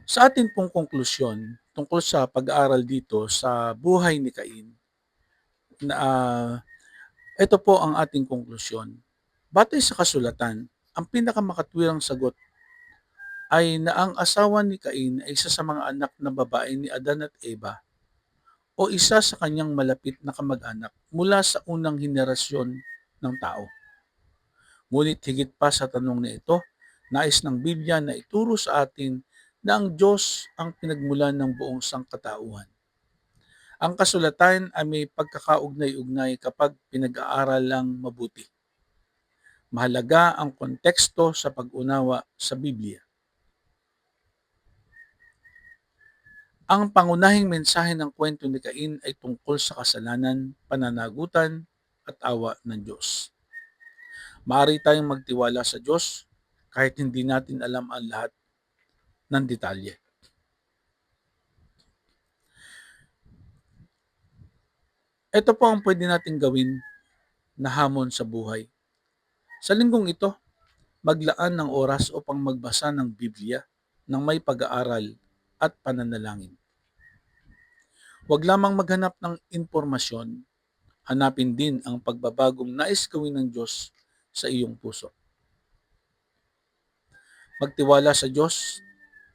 Sa atin pong konklusyon tungkol sa pag-aaral dito sa buhay ni Cain, na ito po ang ating konklusyon. Batay sa kasulatan, ang pinakamakatwirang sagot ay na ang asawa ni Cain ay isa sa mga anak na babae ni Adan at Eva o isa sa kanyang malapit na kamag-anak mula sa unang henerasyon ng tao. Ngunit higit pa sa tanong na ito, nais ng Biblia na ituro sa atin na ang Diyos ang pinagmulan ng buong sangkatauhan. Ang kasulatan ay may pagkakaugnay-ugnay kapag pinag-aaral lang mabuti. Mahalaga ang konteksto sa pag-unawa sa Biblia. Ang pangunahing mensahe ng kwento ni Cain ay tungkol sa kasalanan, pananagutan, at awa ng Diyos. Maaari tayong magtiwala sa Diyos kahit hindi natin alam ang lahat ng detalye. Ito po ang pwede natin gawin na hamon sa buhay. Sa linggong ito, maglaan ng oras upang magbasa ng Biblia ng may pag-aaral at pananalangin. Huwag lamang maghanap ng impormasyon, hanapin din ang pagbabagong nais gawin ng Diyos sa iyong puso. Magtiwala sa Diyos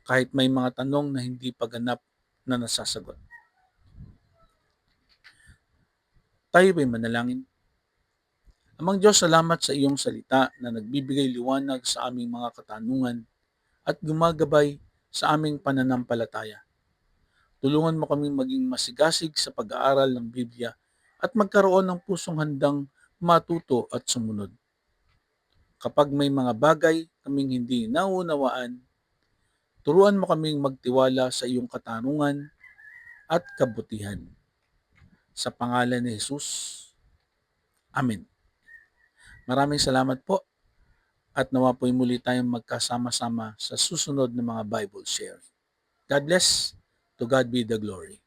kahit may mga tanong na hindi pa ganap na nasasagot. Tayo ba'y manalangin? Amang Diyos, salamat sa iyong salita na nagbibigay liwanag sa aming mga katanungan at gumagabay sa aming pananampalataya. Tulungan mo kaming maging masigasig sa pag-aaral ng Biblia at magkaroon ng pusong handang matuto at sumunod. Kapag may mga bagay kaming hindi nauunawaan, turuan mo kaming magtiwala sa iyong katanungan at kabutihan. Sa pangalan ni Jesus, Amen. Maraming salamat po at nawa po'y muli tayong magkasama-sama sa susunod na mga Bible sharing. God bless. To God be the glory.